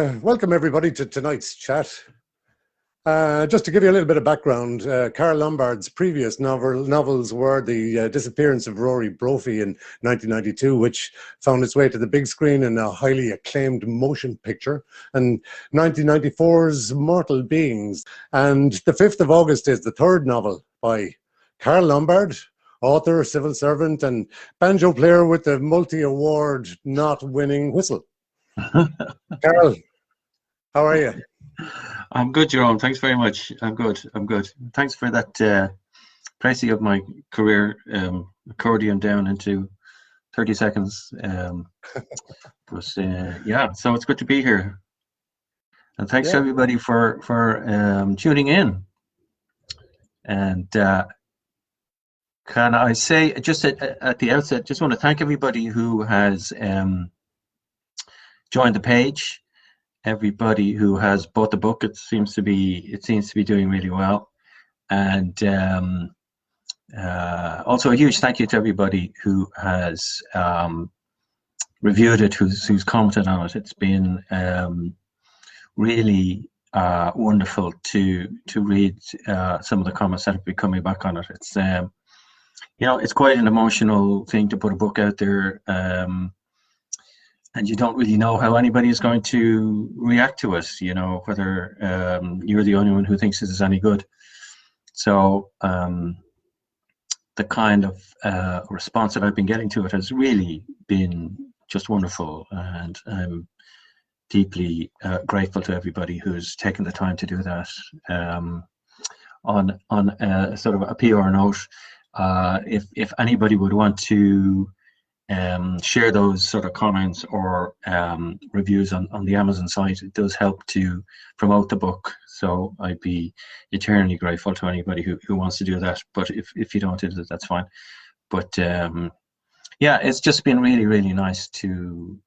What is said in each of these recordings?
Welcome everybody to tonight's chat. Just to give you a little bit of background, Karl Lombard's previous novels were The Disappearance of Rory Brophy in 1992, which found its way to the big screen in a highly acclaimed motion picture, and 1994's Mortal Beings. And the 5th of August is the third novel by Karl Lombard, author, civil servant, and banjo player with the multi-award not winning whistle. Karl, how are you? I'm good, Jerome. Thanks very much. I'm good. Thanks for that pricing of my career accordion down into 30 seconds. Yeah, so it's good to be here. And thanks to everybody for tuning in. And can I say, just at the outset, just want to thank everybody who has joined the page. Everybody who has bought the book, it seems to be doing really well, and also a huge thank you to everybody who has reviewed it, who's commented on it. It's been really wonderful to read some of the comments that have been coming back on it. It's it's quite an emotional thing to put a book out there. And you don't really know how anybody is going to react to it, whether you're the only one who thinks it is any good. So the kind of response that I've been getting to it has really been just wonderful, and I'm deeply grateful to everybody who's taken the time to do that. On sort of a PR note, if anybody would want to share those sort of comments or reviews on the Amazon site, it does help to promote the book. So I'd be eternally grateful to anybody who wants to do that. But if you don't do that, that's fine. But yeah, it's just been really, really nice to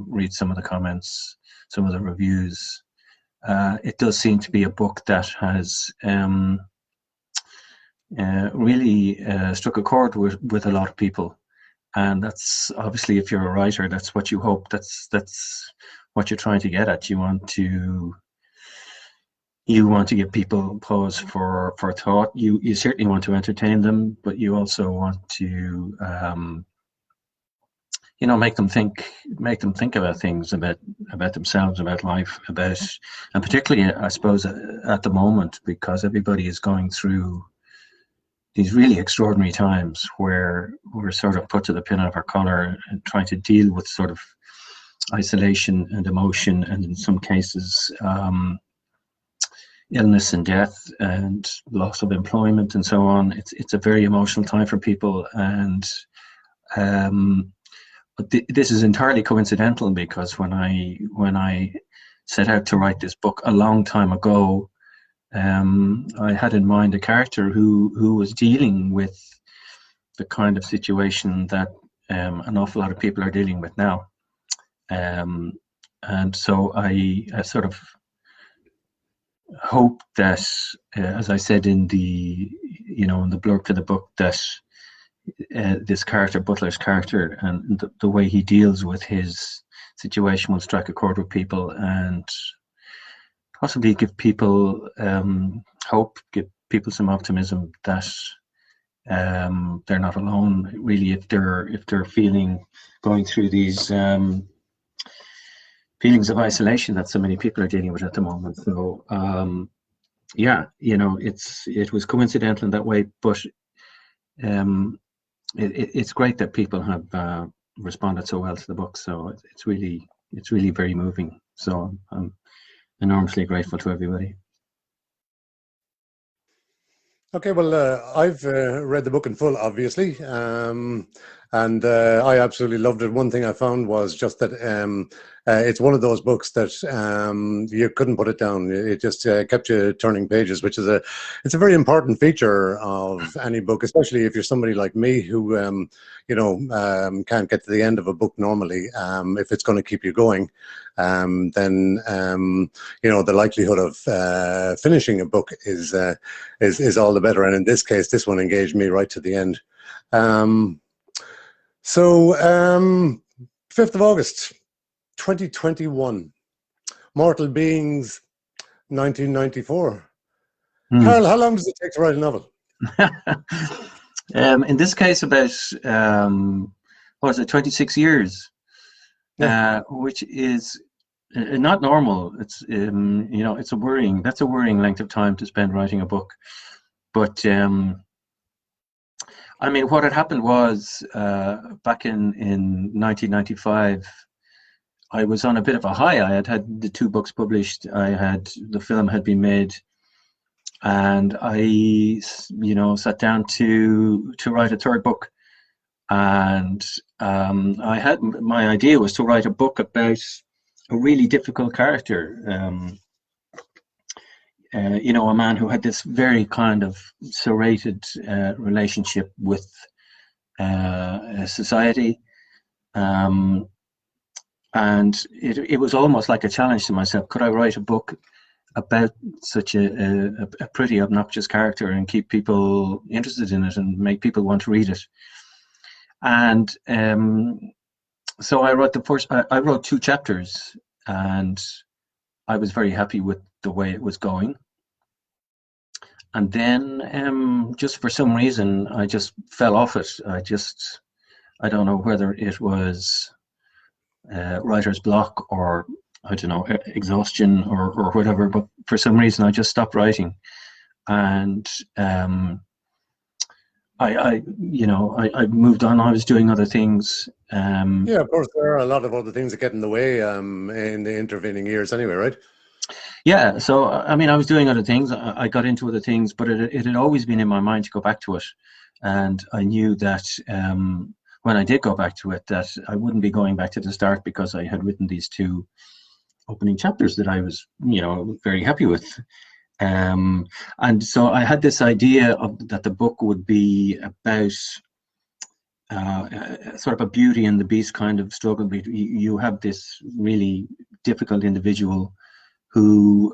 read some of the comments, some of the reviews. It does seem to be a book that has really struck a chord with a lot of people. And that's obviously, if you're a writer, that's what you hope. That's what you're trying to get at. You want to give people pause for thought. You certainly want to entertain them, but you also want to make them think about things, about themselves, about life, and particularly, I suppose, at the moment, because everybody is going through these really extraordinary times where we're sort of put to the pin of our collar and trying to deal with sort of isolation and emotion, and in some cases illness and death and loss of employment and so on. It's a very emotional time for people, and this is entirely coincidental, because when I set out to write this book a long time ago, I had in mind a character who was dealing with the kind of situation that an awful lot of people are dealing with now, and so I sort of hope that, as I said in the blurb to the book, that this character, Butler's character, and the way he deals with his situation will strike a chord with people and possibly give people hope, give people some optimism that they're not alone, really, if they're going through these feelings of isolation that so many people are dealing with at the moment. So yeah, it was coincidental in that way, but it's great that people have responded so well to the book. So it's really very moving. So I'm enormously grateful to everybody. Okay, well, I've read the book in full, obviously, and I absolutely loved it. One thing I found was just that it's one of those books that you couldn't put it down. It just kept you turning pages, which is it's a very important feature of any book, especially if you're somebody like me who can't get to the end of a book normally. If it's going to keep you going, then the likelihood of finishing a book is all the better. And in this case, this one engaged me right to the end. So 5th of August 2021. Mortal Beings, 1994. Hmm. Carl, how long does it take to write a novel? In this case, about what is it, 26 years, Yeah. which is not normal. It's it's that's a worrying length of time to spend writing a book. But I mean, what had happened was back in 1995, I was on a bit of a high. I had the 2 books published. The film had been made, and I sat down to write a 3rd book. And my idea was to write a book about a really difficult character. A man who had this very kind of serrated relationship with society. And it was almost like a challenge to myself. Could I write a book about such a pretty obnoxious character and keep people interested in it and make people want to read it? And so I wrote I wrote 2 chapters, and I was very happy with the way it was going. And then just for some reason, I just fell off it. I don't know whether it was writer's block or, I don't know, exhaustion or whatever, but for some reason I just stopped writing. And I moved on. I was doing other things. Yeah, of course, there are a lot of other things that get in the way in the intervening years anyway, right? Yeah, so I mean, I was doing other things. I got into other things, but it had always been in my mind to go back to it. And I knew that when I did go back to it, that I wouldn't be going back to the start, because I had written these 2 opening chapters that I was, very happy with. And so I had this idea that the book would be about sort of a Beauty and the Beast kind of struggle. You have this really difficult individual who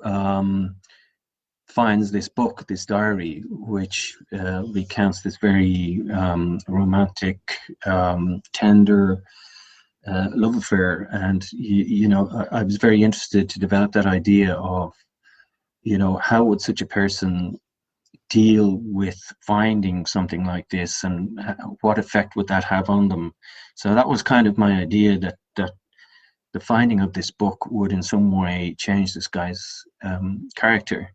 finds this book, this diary, which recounts this very romantic, tender love affair. And I was very interested to develop that idea of how would such a person deal with finding something like this, and what effect would that have on them. So that was kind of my idea, that the finding of this book would in some way change this guy's character.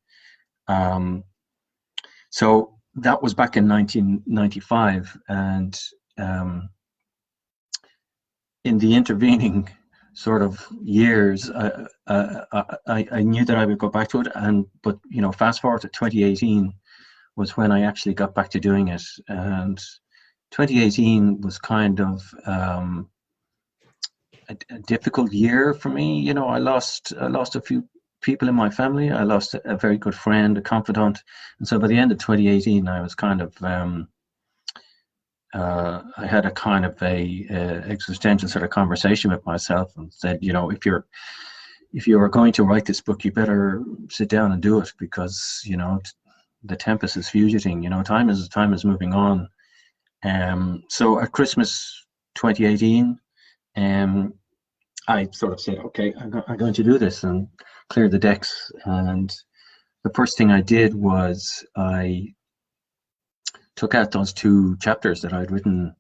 So that was back in 1995, and in the intervening sort of years, I knew that I would go back to it, but fast forward to 2018 was when I actually got back to doing it. And 2018 was kind of a difficult year for me. I lost a few people in my family. I lost a very good friend, a confidant, and so by the end of 2018, I was kind of I had a kind of a existential sort of conversation with myself, and said, if you are going to write this book, you better sit down and do it, because the tempest is fugiting. Time is moving on. So at Christmas 2018, I sort of said, okay, I'm going to do this and clear the decks. And the first thing I did was I took out those 2 chapters that I'd written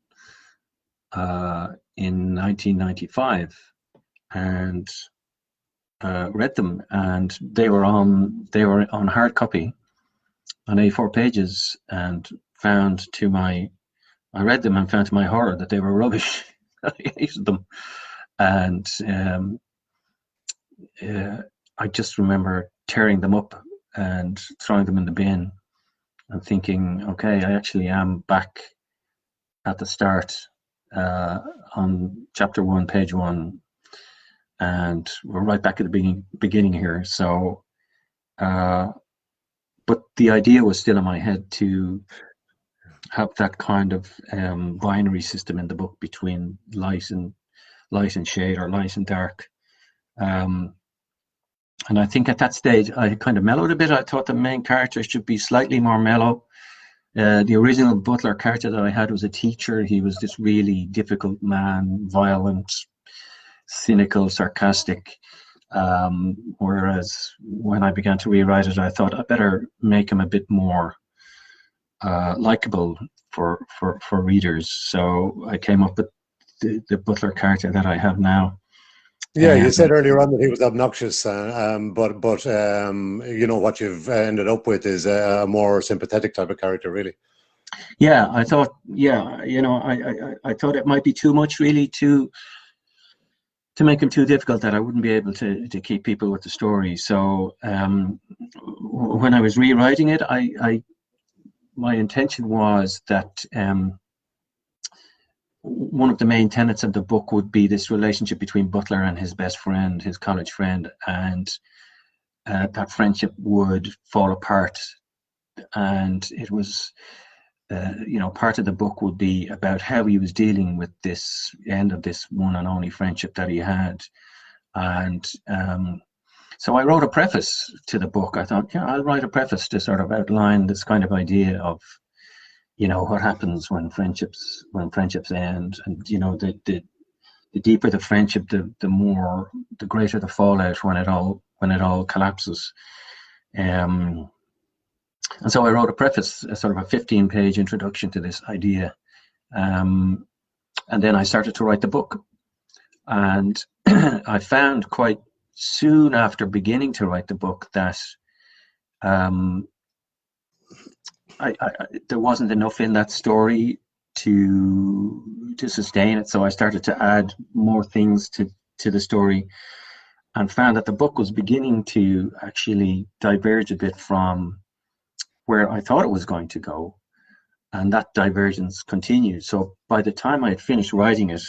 in 1995 and read them, and they were on hard copy on A4 pages, and I read them and found to my horror that they were rubbish. I hated them. And I just remember tearing them up and throwing them in the bin and thinking, okay, I actually am back at the start on chapter 1, page 1, and we're right back at the beginning here. So, but the idea was still in my head to have that kind of binary system in the book between light and shade, or light and dark. And I think at that stage I kind of mellowed a bit. I thought the main character should be slightly more mellow. The original Butler character that I had was a teacher. He was this really difficult man, violent, cynical, sarcastic. Whereas when I began to rewrite it, I thought I better make him a bit more likable for readers. So I came up with the butler character that I have now. Yeah, you said earlier on that he was obnoxious, but you know, what you've ended up with is a more sympathetic type of character, really. Yeah, I thought, yeah, you know, I thought it might be too much, really, to make him too difficult, that I wouldn't be able to keep people with the story. So when I was rewriting it, my intention was that one of the main tenets of the book would be this relationship between Butler and his best friend, his college friend, and that friendship would fall apart. And it was, you know, part of the book would be about how he was dealing with this end of this one and only friendship that he had. And so I wrote a preface to the book. I thought, yeah, I'll write a preface to sort of outline this kind of idea of, you know, what happens when friendships end, and you know, the deeper the friendship, the greater the fallout when it all collapses. And so I wrote a preface, a sort of a 15-page introduction to this idea, and then I started to write the book. And I found quite soon after beginning to write the book that there wasn't enough in that story to sustain it. So I started to add more things to the story, and found that the book was beginning to actually diverge a bit from where I thought it was going to go, and that divergence continued. So by the time I had finished writing it,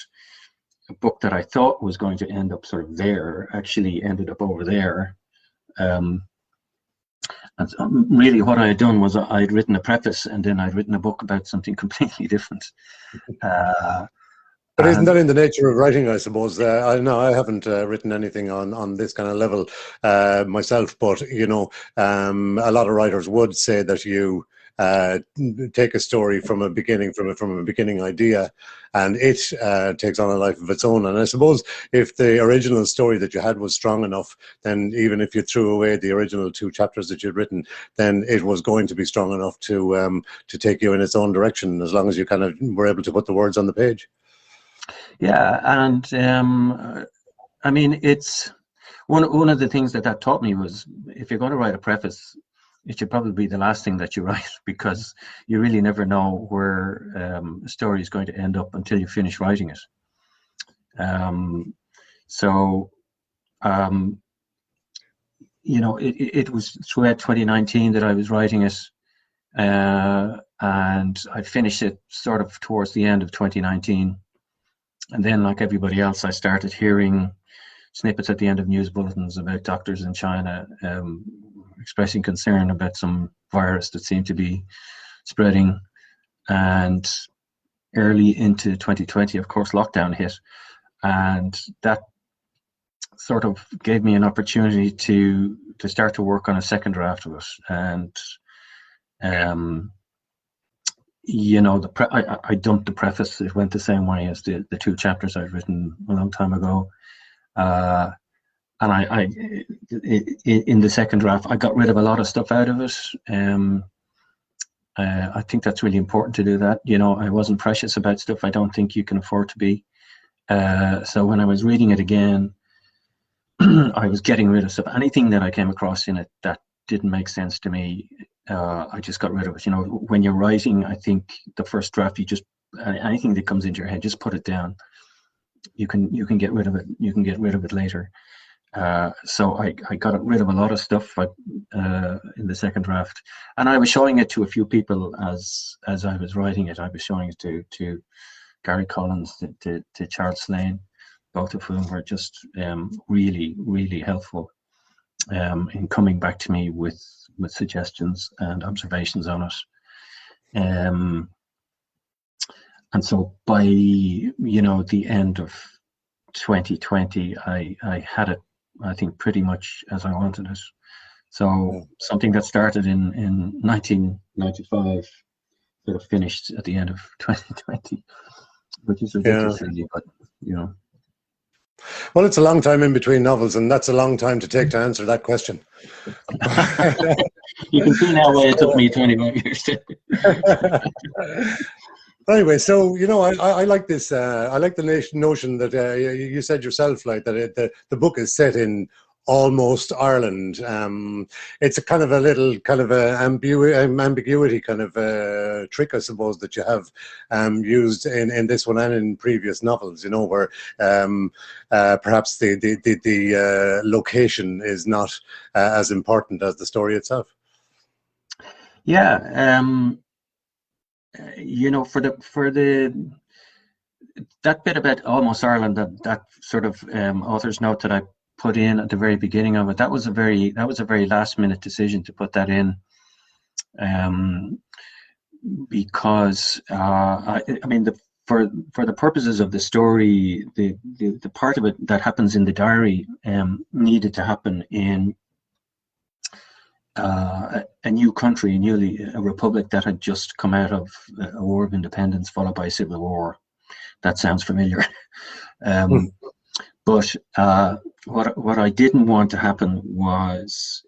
a book that I thought was going to end up sort of there actually ended up over there. And really what I had done was I had written a preface, and then I'd written a book about something completely different. But isn't that in the nature of writing, I suppose? I know I haven't written anything on this kind of level myself, but you know, a lot of writers would say that you take a story from a beginning, from a beginning idea, and it takes on a life of its own. And I suppose if the original story that you had was strong enough, then even if you threw away the original 2 chapters that you'd written, then it was going to be strong enough to take you in its own direction, as long as you kind of were able to put the words on the page. Yeah, and I mean, it's one of the things that taught me was, if you're going to write a preface, it should probably be the last thing that you write, because you really never know where a story is going to end up until you finish writing it. You know, it was throughout 2019 that I was writing it, and I finished it sort of towards the end of 2019. And then, like everybody else, I started hearing snippets at the end of news bulletins about doctors in China expressing concern about some virus that seemed to be spreading. And early into 2020, of course, lockdown hit. And that sort of gave me an opportunity to start to work on a second draft of it. And you know, I dumped the preface. It went the same way as the 2 chapters I'd written a long time ago. And in the second draft, I got rid of a lot of stuff out of it. I think that's really important to do that. You know, I wasn't precious about stuff I don't think you can afford to be. So when I was reading it again, I was getting rid of stuff. Anything that I came across in it that didn't make sense to me, I just got rid of it. You know, when you're writing, I think the first draft, you just, anything that comes into your head, just put it down. You can get rid of it. You can get rid of it later. So I got rid of a lot of stuff in the second draft, and I was showing it to a few people as I was writing it. I was showing it to Gary Collins, to Charles Slane, both of whom were just really, really helpful in coming back to me with suggestions and observations on it. And so by, you know, the end of 2020, I had it, I think, pretty much as I wanted it. So something that started in 1995 sort of finished at the end of 2020, which is ridiculous, really, but you know. Well, it's a long time in between novels, and that's a long time to take to answer that question. You can see now why it took me 25 years to. Anyway, so I like this. I like the notion that you said yourself, like that the book is set in almost Ireland. It's a kind of a little kind of a ambiguity kind of trick, I suppose, that you have used in this one and in previous novels. Where perhaps the location is not as important as the story itself. Yeah. For that bit about almost Ireland, that sort of author's note that I put in at the very beginning of it, that was a very last minute decision to put that in, because I mean, for the purposes of the story, the part of it that happens in the diary needed to happen in a new country, a republic that had just come out of a war of independence followed by a civil war. That sounds familiar. But what I didn't want to happen was,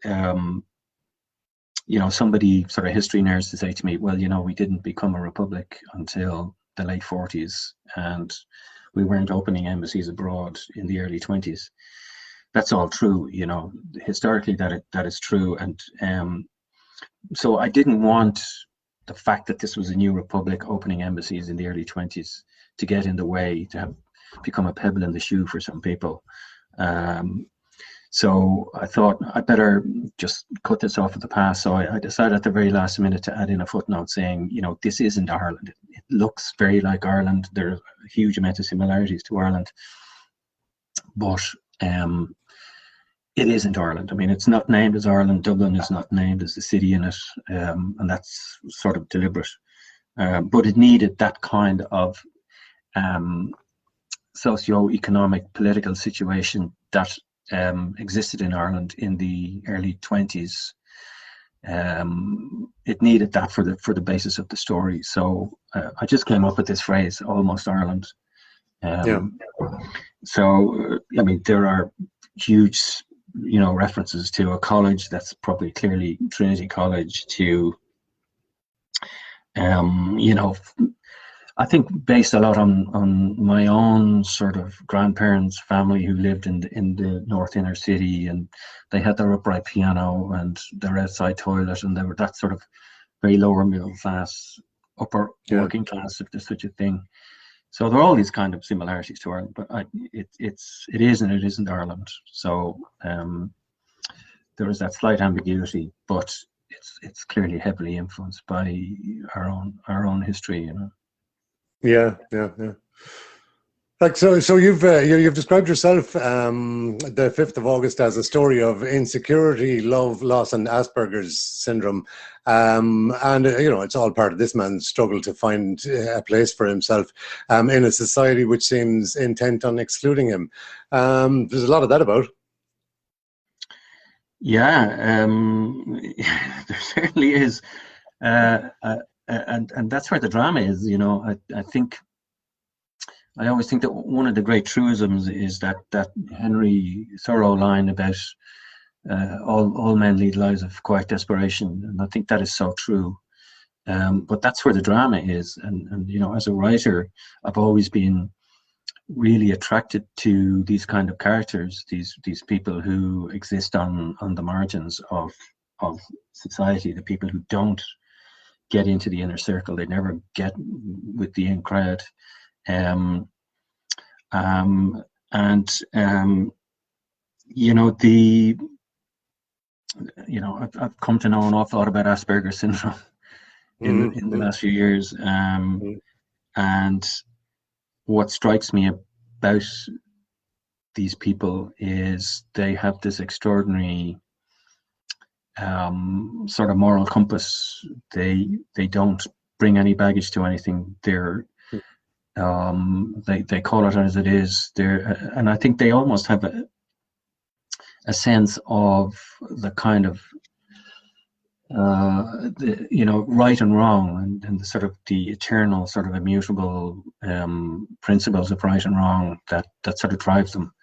somebody sort of history nerds to say to me, well, we didn't become a republic until the late 40s, and we weren't opening embassies abroad in the early 20s. That's all true, historically that is true. And so I didn't want the fact that this was a new republic opening embassies in the early 20s to get in the way, to have become a pebble in the shoe for some people. So I thought I'd better just cut this off at the pass. So I decided at the very last minute to add in a footnote saying, this isn't Ireland. It looks very like Ireland. There are a huge amount of similarities to Ireland, but it isn't Ireland. I mean, it's not named as Ireland. Dublin is not named as the city in it, and that's sort of deliberate. But it needed that kind of socio-economic political situation that existed in Ireland in the early 20s. It needed that for the basis of the story. So I just came up with this phrase, almost Ireland. So I mean, there are huge references to a college that's probably clearly Trinity College, to I think based a lot on my own sort of grandparents' family who lived in the North Inner City, and they had their upright piano and their outside toilet, and they were that sort of very lower middle class, upper working class, if there's such a thing. So there are all these kind of similarities to Ireland, but it is and it isn't Ireland. So there is that slight ambiguity, but it's clearly heavily influenced by our own history, Yeah. Like so you've described yourself, the 5th of August, as a story of insecurity, love, loss, and Asperger's syndrome, and it's all part of this man's struggle to find a place for himself in a society which seems intent on excluding him. There's a lot of that about. Yeah, there certainly is, and that's where the drama is. I always think that one of the great truisms is that Henry Thoreau line about all men lead lives of quiet desperation, and I think that is so true. But that's where the drama is, and as a writer, I've always been really attracted to these kind of characters, these people who exist on the margins of society, the people who don't get into the inner circle, they never get with the in crowd. I've come to know an awful lot about Asperger's syndrome in the last few years, and what strikes me about these people is they have this extraordinary sort of moral compass. They don't bring any baggage to anything. They call it as it is. And I think they almost have a sense of the kind of right and wrong, and the sort of the eternal sort of immutable principles of right and wrong that sort of drives them.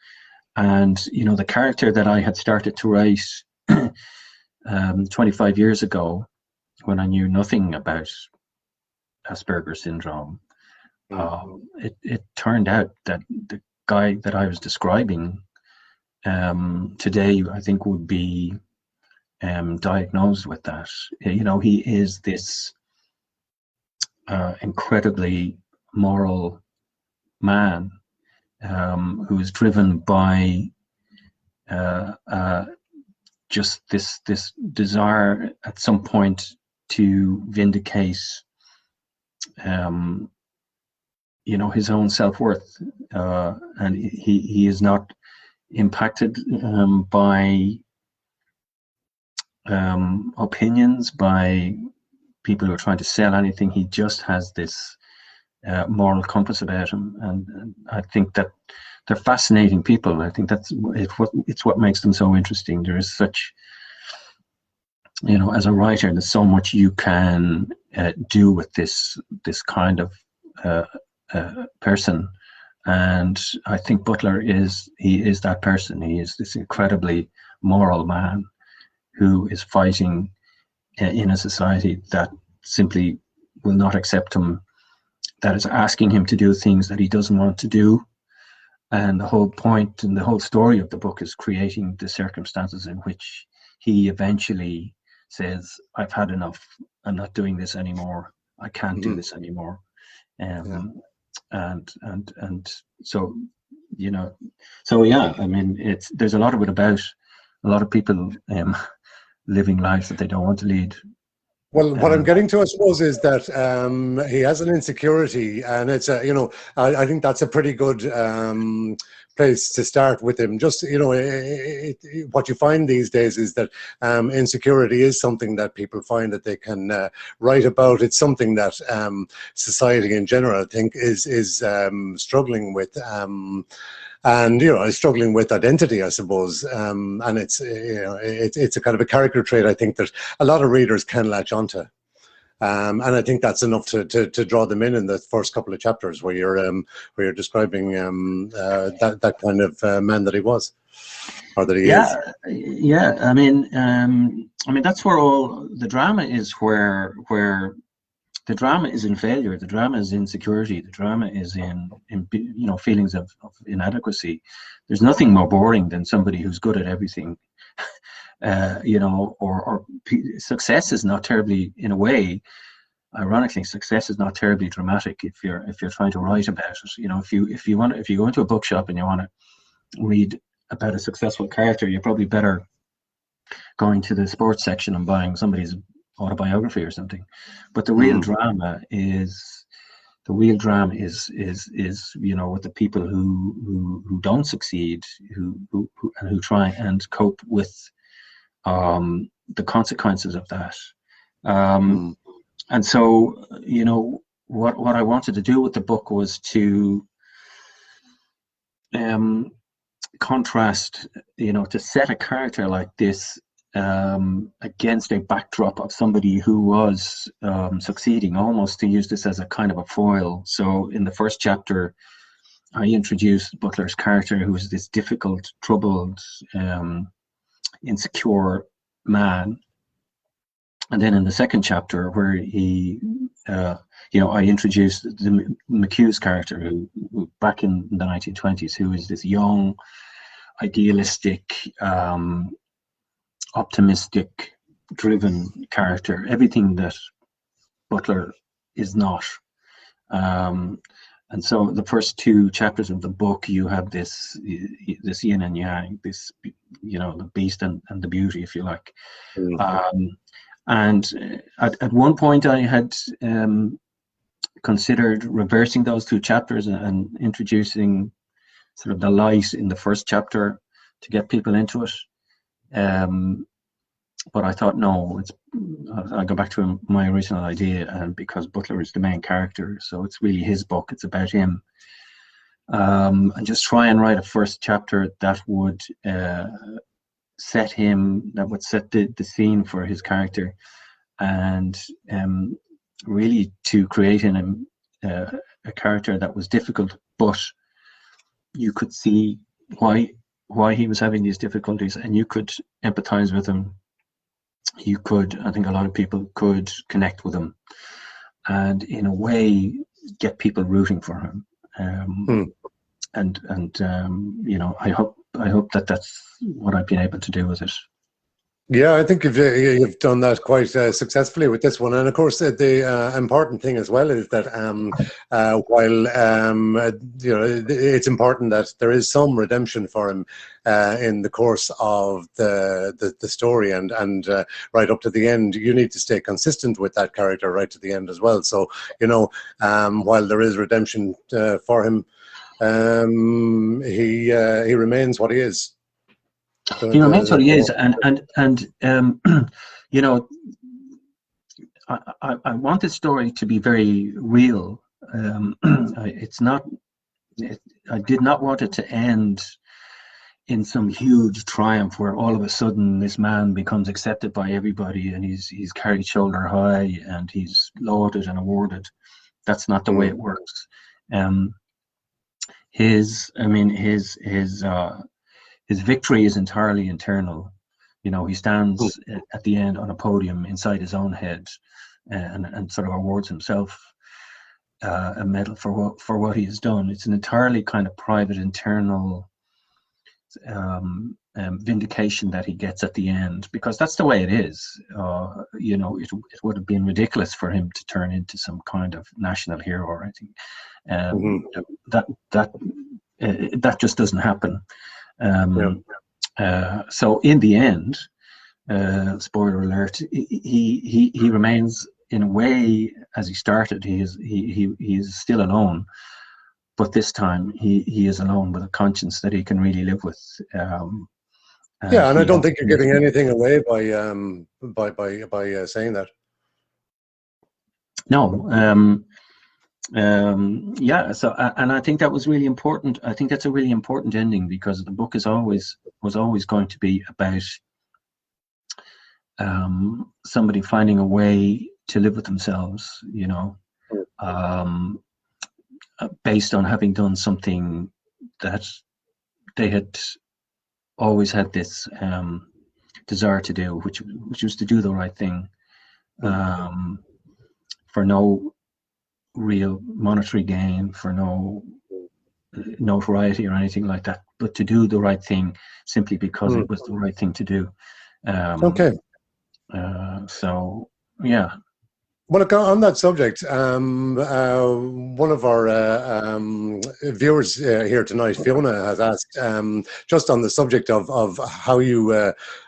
And, you know, the character that I had started to write 25 years ago, when I knew nothing about Asperger's syndrome, it turned out that the guy that I was describing today, I think, would be diagnosed with that. You know, he is this incredibly moral man who is driven by just this desire at some point to vindicate, you know, his own self-worth, and he is not impacted by opinions, by people who are trying to sell anything. He just has this moral compass about him, and I think that they're fascinating people. I think that's it's what makes them so interesting. There is such, you know, as a writer, there's so much you can do with this kind of person, and I think Butler is that person. He is this incredibly moral man who is fighting in a society that simply will not accept him, that is asking him to do things that he doesn't want to do. And the whole point and the whole story of the book is creating the circumstances in which he eventually says, I've had enough. I'm not doing this anymore. I can't do this anymore. And so, you know, so yeah, I mean, there's a lot of it about a lot of people living lives that they don't want to lead. Well, what I'm getting to, I suppose, is that he has an insecurity, and it's you know, I think that's a pretty good place to start with him. Just, you know, what you find these days is that insecurity is something that people find that they can write about. It's something that society in general, I think, is struggling with. And, you know, is struggling with identity, I suppose. And it's, you know, it's a kind of a character trait, I think, that a lot of readers can latch onto. And I think that's enough to draw them in the first couple of chapters where you're describing that kind of man that he was, or that he is. Yeah. I mean, that's where all the drama is. Where the drama is in failure, the drama is insecurity, the drama is in you know, feelings of inadequacy. There's nothing more boring than somebody who's good at everything. You know, or success is not terribly, in a way, ironically, success is not terribly dramatic if you're trying to write about it. You know, if you go into a bookshop and you want to read about a successful character, you're probably better going to the sports section and buying somebody's autobiography or something. But the real drama is you know, with the people who don't succeed, who try and cope with the consequences of that. And so, you know, what I wanted to do with the book was to contrast, you know, to set a character like this against a backdrop of somebody who was succeeding, almost to use this as a kind of a foil. So in the first chapter, I introduced Butler's character, who is this difficult, troubled, insecure man. And then in the second chapter, where he, you know, I introduced the McHugh's character, who back in the 1920s, who is this young, idealistic, optimistic, driven character, everything that Butler is not. And so the first two chapters of the book, you have this yin and yang, this, you know, the beast and the beauty, if you like. And at one point I had considered reversing those two chapters and introducing sort of the light in the first chapter to get people into it. But I thought, no, I'll go back to my original idea, and because Butler is the main character, so it's really his book, it's about him. And just try and write a first chapter that would set the scene for his character, and really to create in him a character that was difficult, but you could see why why he was having these difficulties, and you could empathize with him. You could, I think a lot of people could connect with him, and in a way get people rooting for him. And you know, I hope that that's what I've been able to do with it. Yeah, I think you've done that quite successfully with this one. And of course, the important thing as well is that while you know, it's important that there is some redemption for him in the course of the story, and right up to the end, you need to stay consistent with that character right to the end as well. So, you know, while there is redemption for him, he remains what he is. He remains what he is, and you know, I want this story to be very real. It's not. I did not want it to end in some huge triumph where all of a sudden this man becomes accepted by everybody and he's carried shoulder high and he's lauded and awarded. That's not the way it works. His victory is entirely internal. You know, he stands at the end on a podium inside his own head, and sort of awards himself a medal for what he has done. It's an entirely kind of private, internal vindication that he gets at the end, because that's the way it is. You know, it would have been ridiculous for him to turn into some kind of national hero or anything. That just doesn't happen. So in the end, spoiler alert, he remains in a way as he started. He is still alone, but this time he is alone with a conscience that he can really live with. Yeah, and I don't think you're giving anything away by saying that. No. Yeah, so and I think that was really important. I think that's a really important ending, because the book was always going to be about somebody finding a way to live with themselves, you know, based on having done something that they had always had this desire to do, which was to do the right thing, for no real monetary gain, for no notoriety or anything like that, but to do the right thing simply because it was the right thing to do. Okay. So yeah. Well, look, on that subject, one of our viewers here tonight, Fiona, has asked, just on the subject of how you,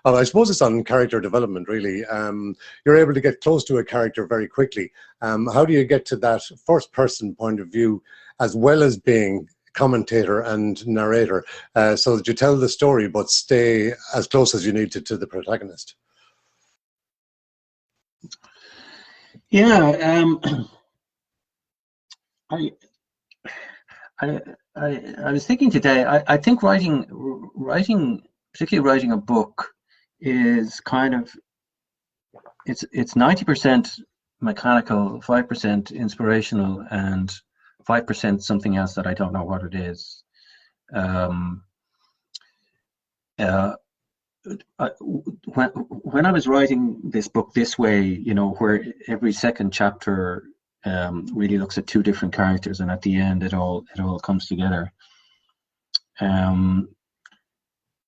I suppose it's on character development, really. You're able to get close to a character very quickly. How do you get to that first-person point of view, as well as being commentator and narrator, so that you tell the story but stay as close as you need to the protagonist? Yeah, I was thinking today. I think writing, particularly writing a book, is kind of it's 90% mechanical, 5% inspirational, and 5% something else that I don't know what it is. When I was writing this book this way, you know, where every second chapter really looks at two different characters, and at the end it all comes together.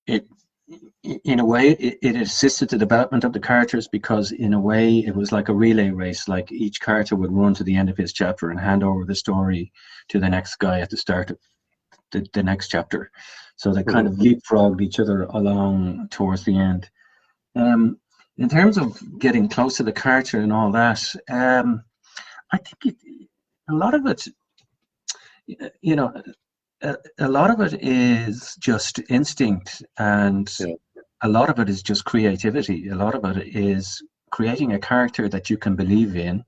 It in a way it assisted the development of the characters, because in a way it was like a relay race. Like each character would run to the end of his chapter and hand over the story to the next guy at the start of the next chapter. So they kind of leapfrogged each other along towards the end. In terms of getting close to the character and all that, I think a lot of it, you know, a lot of it is just instinct, and a lot of it is just creativity. A lot of it is creating a character that you can believe in.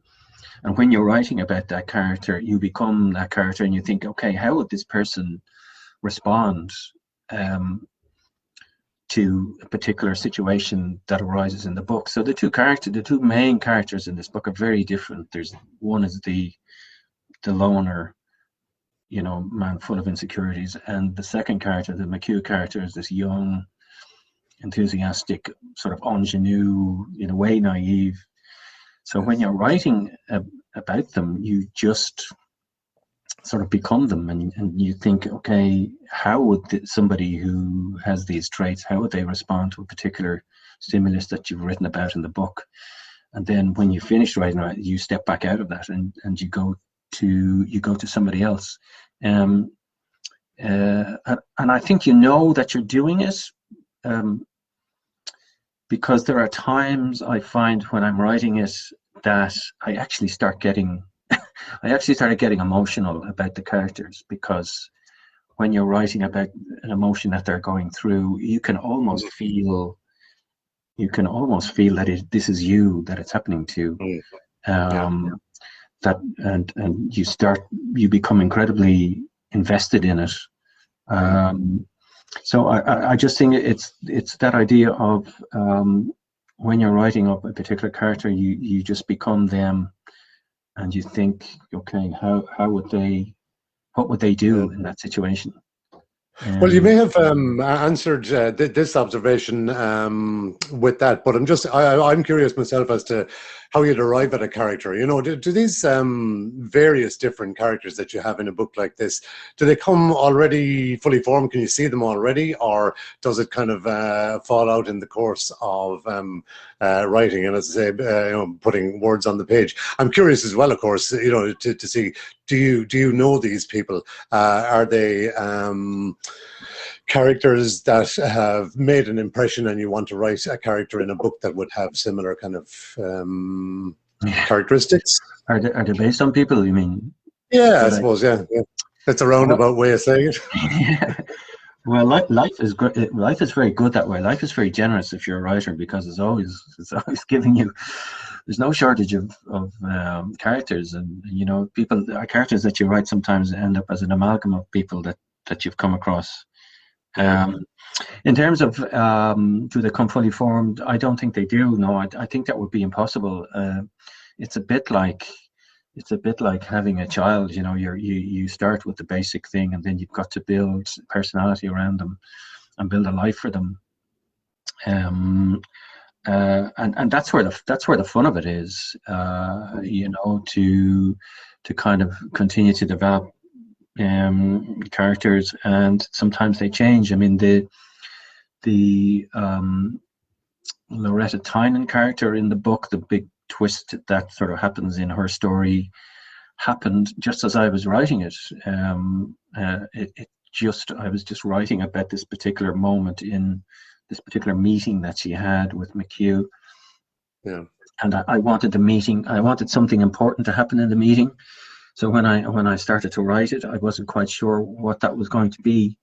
And when you're writing about that character, you become that character, and you think, okay, how would this person respond to a particular situation that arises in the book? So the two main characters in this book are very different. One is the loner, man full of insecurities. And the second character, the McHugh character, is this young, enthusiastic, sort of ingenue, in a way naive. So when you're writing about them, you just sort of become them, and you think, okay, how would somebody who has these traits, how would they respond to a particular stimulus that you've written about in the book? And then when you finish writing it, you step back out of that, and you go to somebody else. And I think that you're doing it, because there are times I find when I'm writing it that I actually started getting emotional about the characters, because when you're writing about an emotion that they're going through, you can almost feel that this is you that it's happening to. That and you become incredibly invested in it. So I just think it's that idea of when you're writing up a particular character, you just become them, and you think, okay, what would they do in that situation? Well, you may have answered this observation with that, but I'm curious myself as to how you'd arrive at a character. Do these various different characters that you have in a book like this, do they come already fully formed? Can you see them already, or does it kind of fall out in the course of writing and, as I say, putting words on the page? I'm curious as well, of course, to see, do you know these people? Are they characters that have made an impression, and you want to write a character in a book that would have similar kind of characteristics? Are they based on people, you mean? Yeah, I suppose, yeah. That's a roundabout way of saying it. Yeah. Well, life is great. Life is very good that way. Life is very generous if you're a writer, because it's always giving you. There's no shortage of characters, and characters that you write sometimes end up as an amalgam of people that you've come across. In terms of do they come fully formed, I don't think they do. No, I think that would be impossible. It's a bit like having a child. You start with the basic thing, and then you've got to build personality around them and build a life for them. And that's where the fun of it is. To kind of continue to develop characters, and sometimes they change. I mean, the Loretta Tynan character in the book, the big twist that sort of happens in her story, happened just as I was writing it. I was just writing about this particular moment in this particular meeting that she had with McHugh. Yeah. And I wanted something important to happen in the meeting. So when I started to write it, I wasn't quite sure what that was going to be.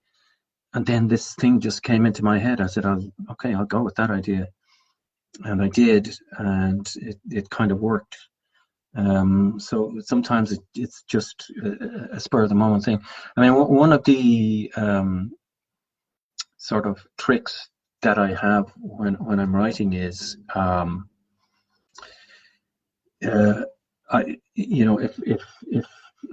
And then this thing just came into my head. I said, I'll go with that idea. And I did, and it kind of worked. So sometimes it's just a spur of the moment thing. I mean, one of the sort of tricks that I have when I'm writing is, if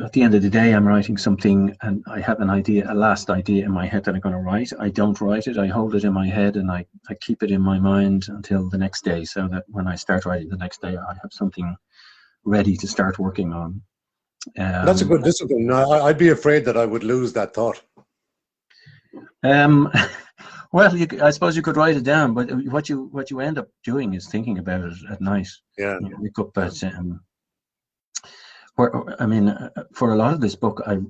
at the end of the day I'm writing something and I have a last idea in my head that I'm going to write, I don't write it. I hold it in my head, and I keep it in my mind until the next day, so that when I start writing the next day, I have something ready to start working on. That's a good discipline. I'd be afraid that I would lose that thought. Well, I suppose you could write it down, but what you end up doing is thinking about it at night. Yeah. You wake up at for a lot of this book, I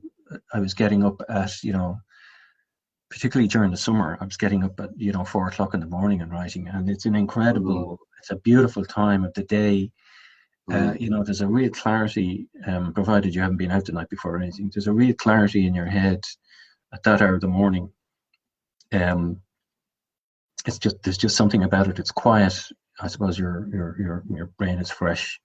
was getting up at, particularly during the summer, I was getting up at 4:00 in the morning and writing, and it's an incredible, it's a beautiful time of the day. There's a real clarity, provided you haven't been out the night before or anything. There's a real clarity in your head at that hour of the morning. There's just something about it. It's quiet. I suppose your brain is fresh.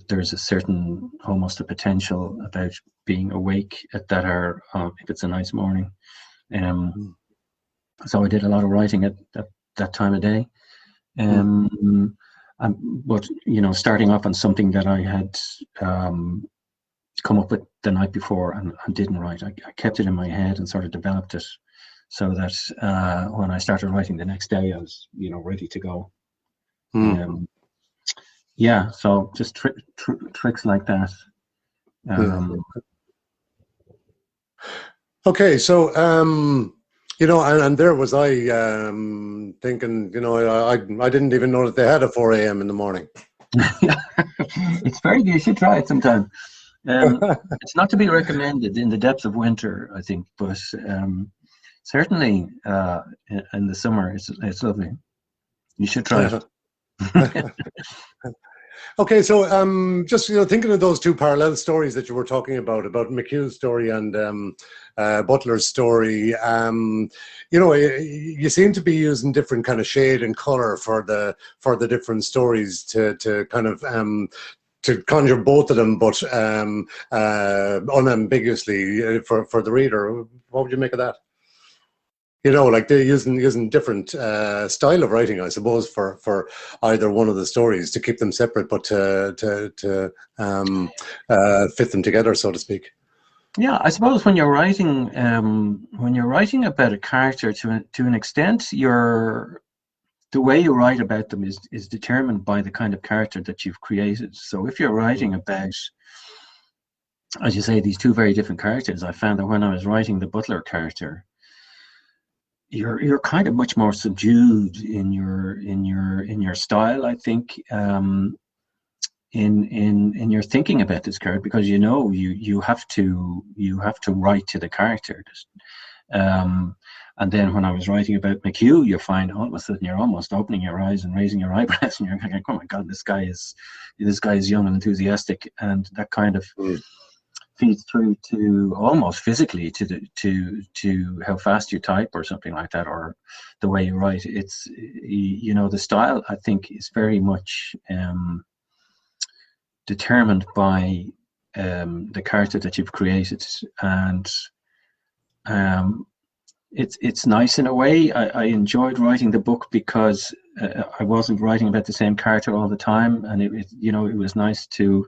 There's a certain, almost a potential about being awake at that hour, if it's a nice morning. So I did a lot of writing at that time of day. But starting off on something that I had come up with the night before and didn't write. I kept it in my head and sort of developed it so that when I started writing the next day, I was, ready to go. Yeah, so just tricks like that. Okay, so and there was I thinking, I didn't even know that they had a 4 a.m. in the morning. It's very good. You should try it sometime. It's not to be recommended in the depths of winter, I think, but certainly in the summer, it's lovely. You should try it. Okay, so just thinking of those two parallel stories that you were talking about McHugh's story and Butler's story, you seem to be using different kind of shade and color for the different stories to kind of to conjure both of them, but unambiguously for the reader. What would you make of that? Like they're using different style of writing, I suppose, for either one of the stories to keep them separate, but to fit them together, so to speak. Yeah, I suppose when you're writing about a character, to an extent, the way you write about them is determined by the kind of character that you've created. So if you're writing about, as you say, these two very different characters, I found that when I was writing the Butler character, you're kind of much more subdued in your style, I think, in your thinking about this character, because you have to write to the character. And then when I was writing about McHugh, you find all of a sudden you're almost opening your eyes and raising your eyebrows, and you're thinking, "Oh my God, this guy is young and enthusiastic," and that kind of feeds through to almost physically to how fast you type or something like that, or the way you write. It's the style, I think, is very much determined by the character that you've created, and it's nice in a way. I enjoyed writing the book because I wasn't writing about the same character all the time, and it was nice to,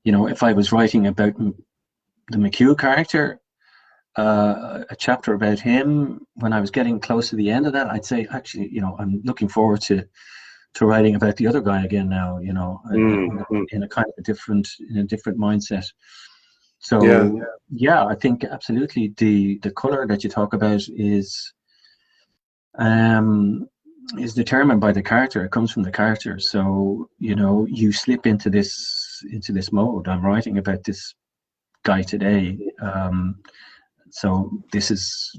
if I was writing about the McHugh character, a chapter about him, when I was getting close to the end of that, I'd say, actually, I'm looking forward to writing about the other guy again now, in a kind of a different mindset. So yeah, I think absolutely the color that you talk about is determined by the character. It comes from the character. So you slip into this mode. I'm writing about this guy today. So this is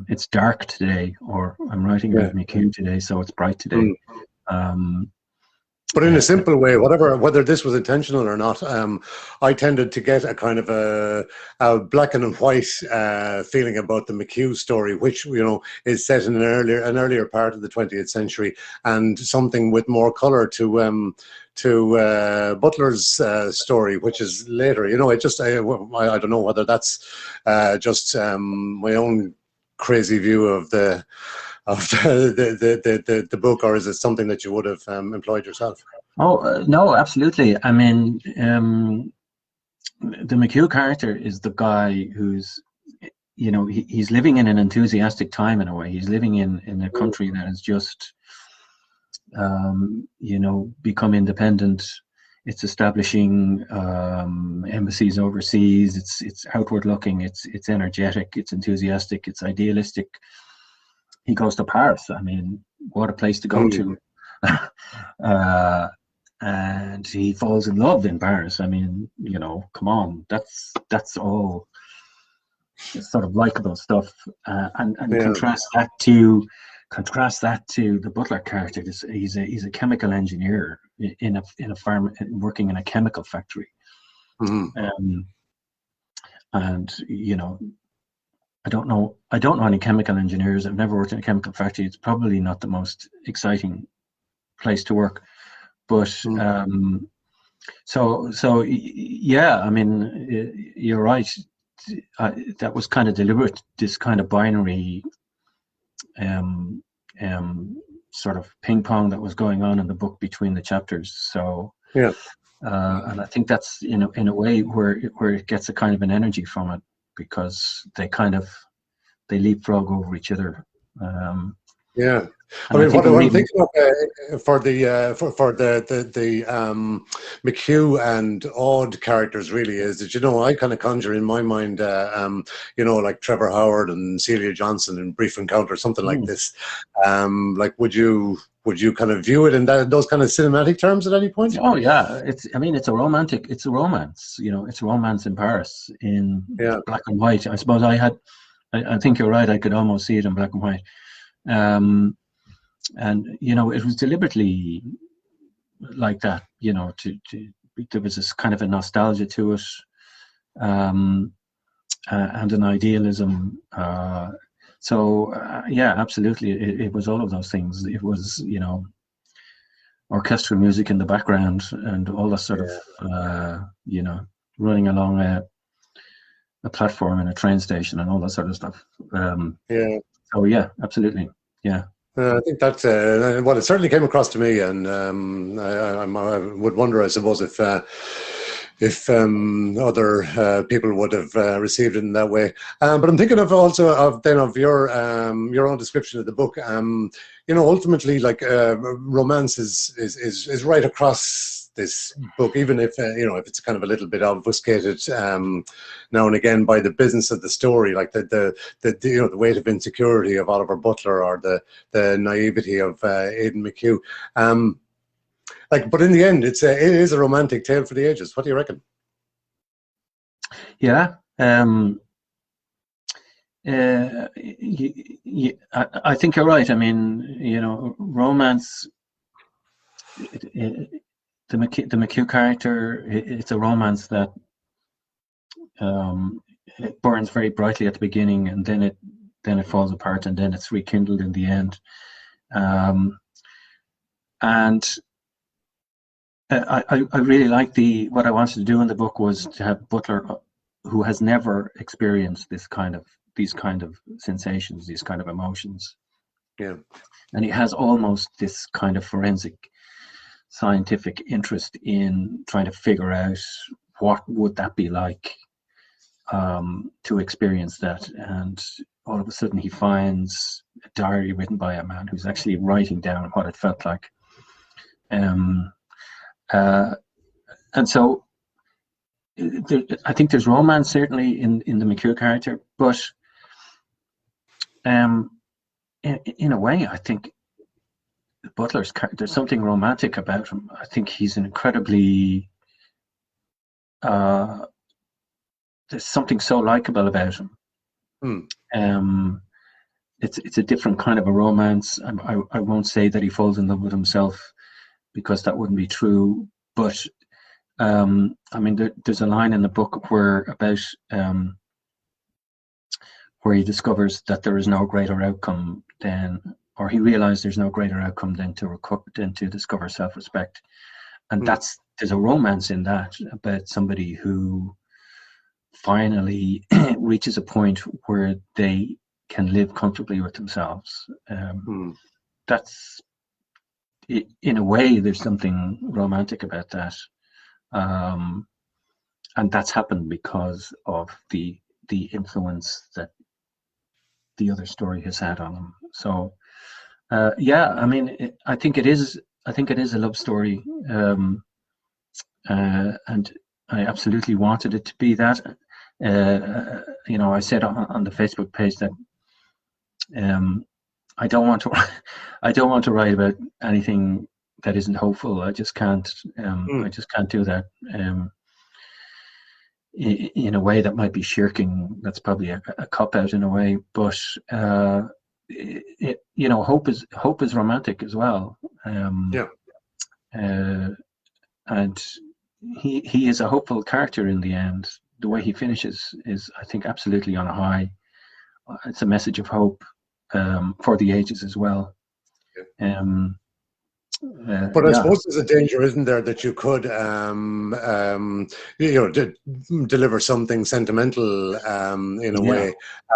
it's dark today, or I'm writing about McHugh today, so it's bright today. But in a simple way, whether this was intentional or not, I tended to get a kind of a black and white feeling about the McHugh story, which is set in an earlier part of the 20th century, and something with more color to Butler's story, which is later. It just I don't know whether that's just my own crazy view of the book, or is it something that you would have employed yourself? No, absolutely. I mean, the McHugh character is the guy who's, he's living in an enthusiastic time in a way. He's living in a country that has just, become independent. It's establishing embassies overseas. It's outward looking. It's energetic. It's enthusiastic. It's idealistic. He goes to Paris. I mean, what a place to go to. And he falls in love in Paris. I mean, come on, that's all sort of likable stuff. And contrast that to the Butler character. He's a chemical engineer in a farm, working in a chemical factory. And I don't know any chemical engineers. I've never worked in a chemical factory. It's probably not the most exciting place to work, but so yeah, I mean, you're right. That was kind of deliberate, this kind of binary sort of ping pong that was going on in the book between the chapters. So And I think that's in a way where it gets a kind of an energy from it, because they leapfrog over each other. Yeah, I And I mean, think what in I'm reading, thinking of for the McHugh and Odd characters really is that, I kind of conjure in my mind like Trevor Howard and Celia Johnson in Brief Encounter, something like this. Like, would you kind of view it in those kind of cinematic terms at any point? oh yeah, it's a romance. It's a romance in Paris in Yeah, black and white. I suppose I think you're right. I could almost see it in black and white. And it was deliberately like that. There was this kind of a nostalgia to it, and an idealism. Yeah, absolutely. It was all of those things. It was orchestral music in the background and all that sort of running along a platform in a train station and all that sort of stuff. yeah. So yeah, absolutely. Yeah. I think that's well, it certainly came across to me, and I would wonder, I suppose, if other people would have received it in that way. But I'm thinking of also of your own description of the book. Ultimately, like romance is right across this book, even if if it's kind of a little bit obfuscated now and again by the business of the story, like the weight of insecurity of Oliver Butler, or the naivety of Aidan McHugh. But in the end, it is a romantic tale for the ages. What do you reckon? Yeah. I think you're right. I mean, romance. The McHugh character, it's a romance that it burns very brightly at the beginning, and then it falls apart, and then it's rekindled in the end. And I really like what I wanted to do in the book was to have Butler, who has never experienced these kind of sensations, these kind of emotions. Yeah. And he has almost this kind of forensic scientific interest in trying to figure out what would that be like to experience that. And all of a sudden he finds a diary written by a man who's actually writing down what it felt like. And so I think there's romance certainly in the McHugh character, but in a way, I think Butler's character, there's something romantic about him. I think he's an incredibly there's something so likable about him. It's a different kind of a romance. I won't say that he falls in love with himself, because that wouldn't be true. But I mean, there's a line in the book where he discovers that there is no greater outcome or he realized there's no greater outcome than to discover self-respect. And there's a romance in that, about somebody who finally reaches a point where they can live comfortably with themselves. That's, in a way, there's something romantic about that. And that's happened because of the influence that the other story has had on them. So yeah, I mean, I think it is a love story, and I absolutely wanted it to be that. I said on the Facebook page that I don't want to write about anything that isn't hopeful. I just can't. I just can't do that. In a way that might be shirking. That's probably a cop out in a way, but hope is romantic as well. And he is a hopeful character in the end. The way he finishes is, I think, absolutely on a high. It's a message of hope for the ages as well. But I suppose there's a danger, isn't there, that you could, deliver something sentimental in a way,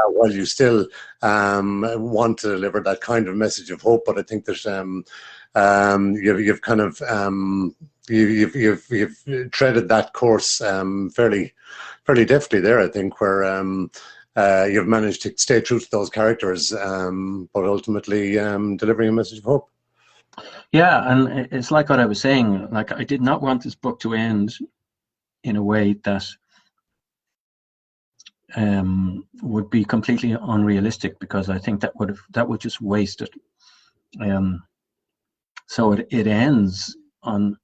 while you still want to deliver that kind of message of hope. But I think there's you've kind of you've treaded that course fairly deftly there, I think, where you've managed to stay true to those characters, but ultimately delivering a message of hope. Yeah, and it's like what I was saying. Like, I did not want this book to end in a way that would be completely unrealistic, because I think that would just waste it. So it ends on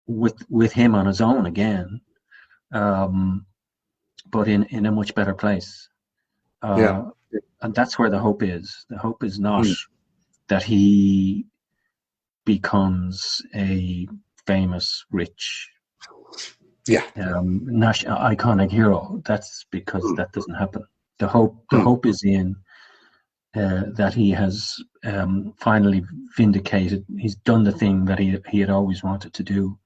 with him on his own again, but in a much better place. Yeah. And that's where the hope is. The hope is not that he becomes a famous, rich, iconic hero. That's because that doesn't happen. The hope is in that he has finally vindicated. He's done the thing that he had always wanted to do,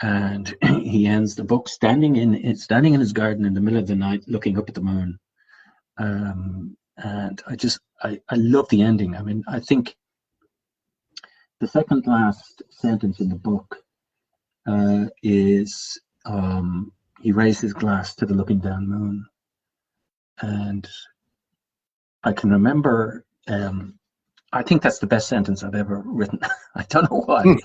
and he ends the book standing in his garden in the middle of the night, looking up at the moon. And I love the ending. I mean, I think the second last sentence in the book is he raised his glass to the looking down moon, and I can remember. I think that's the best sentence I've ever written. I don't know why,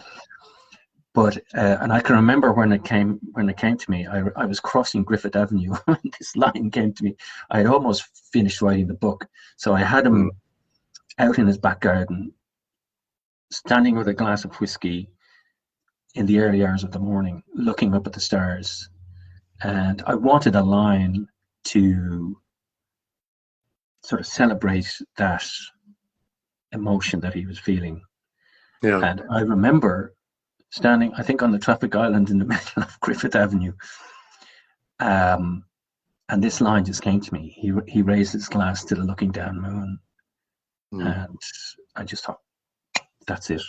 but and I can remember when it came to me. I was crossing Griffith Avenue when this line came to me. I had almost finished writing the book, so I had him out in his back garden, standing with a glass of whiskey in the early hours of the morning, looking up at the stars, and I wanted a line to sort of celebrate that emotion that he was feeling. Yeah. And I remember standing, I think, on the traffic island in the middle of Griffith Avenue, and this line just came to me. He raised his glass to the looking down moon, and I just thought, that's it.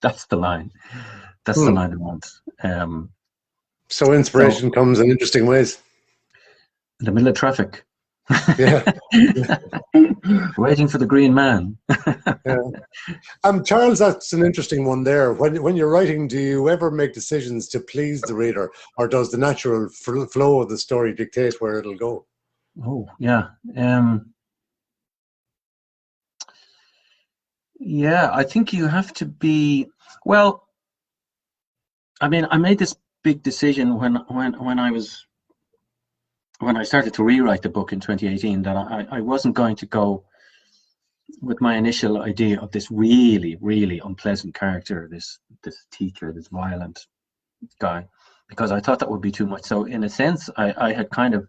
That's the line. That's the line I want. So inspiration comes in interesting ways. In the middle of traffic. Yeah. Waiting for the green man. Yeah. Charles, that's an interesting one there. When you're writing, do you ever make decisions to please the reader, or does the natural flow of the story dictate where it'll go? Oh, yeah. Yeah, I think you have to be, well, I mean, I made this big decision when I started to rewrite the book in 2018, that I wasn't going to go with my initial idea of this really, really unpleasant character, this teacher, this violent guy, because I thought that would be too much. So in a sense, I had kind of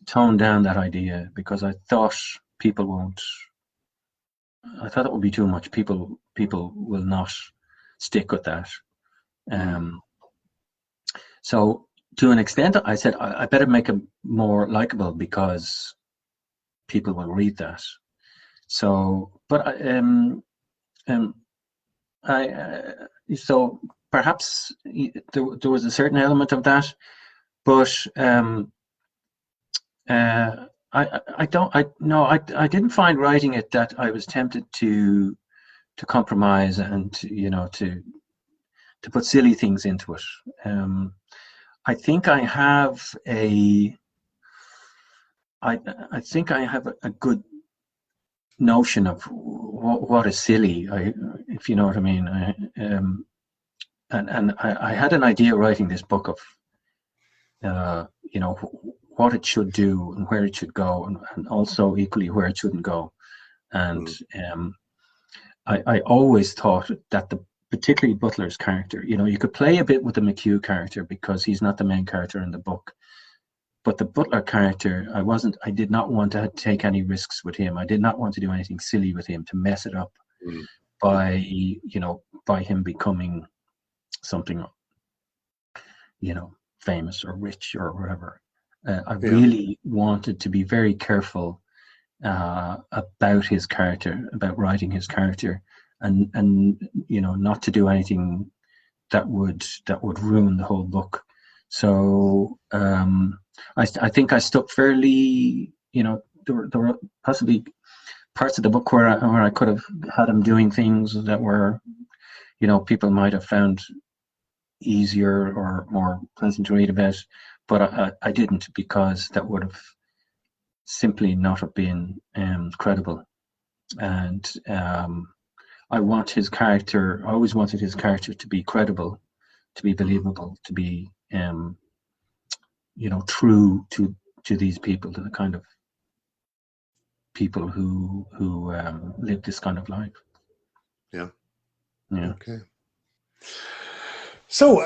toned down that idea, because I thought that would be too much. People will not stick with that. So to an extent, I said I better make it more likable, because people will read that. So, but so perhaps there was a certain element of that, but I didn't find writing it that I was tempted to compromise and to put silly things into it. I think I have a good notion of what is silly, if you know what I mean. And I had an idea writing this book of what it should do and where it should go, and also equally where it shouldn't go. And I always thought that particularly Butler's character, you could play a bit with the McHugh character because he's not the main character in the book. But the Butler character, I did not want to take any risks with him. I did not want to do anything silly with him to mess it up by him becoming something, famous or rich or whatever. I really wanted to be very careful about his character, about writing his character, and not to do anything that would ruin the whole book. So I think I stuck fairly, there were possibly parts of the book where I could have had him doing things that were, people might have found easier or more pleasant to read about, but I didn't, because that would have simply not have been credible. And I always wanted his character to be credible, to be believable, to be true to these people, to the kind of people who live this kind of life. Yeah. Yeah. Okay. So,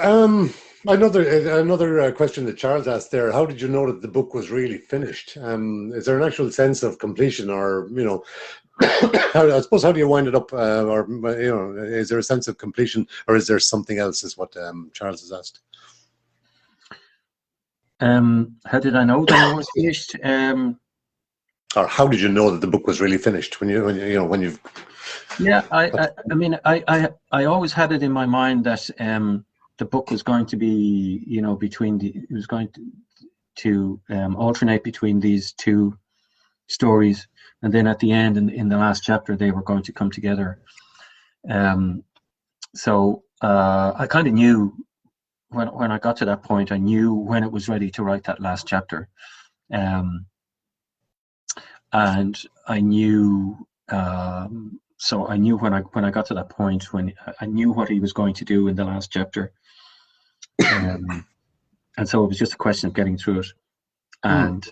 another question that Charles asked there: how did you know that the book was really finished? Is there an actual sense of completion, or I suppose, how do you wind it up, or is there a sense of completion, or is there something else? Is what Charles has asked. How did I know that it was finished? Or how did you know that the book was really finished when you've? Yeah, I always had it in my mind that the book was going to be, it was going to alternate between these two stories, and then at the end, in the last chapter, they were going to come together. So I kind of knew when I got to that point, I knew when it was ready to write that last chapter, and I knew. So I knew when I got to that point, when I knew what he was going to do in the last chapter, and so it was just a question of getting through it, and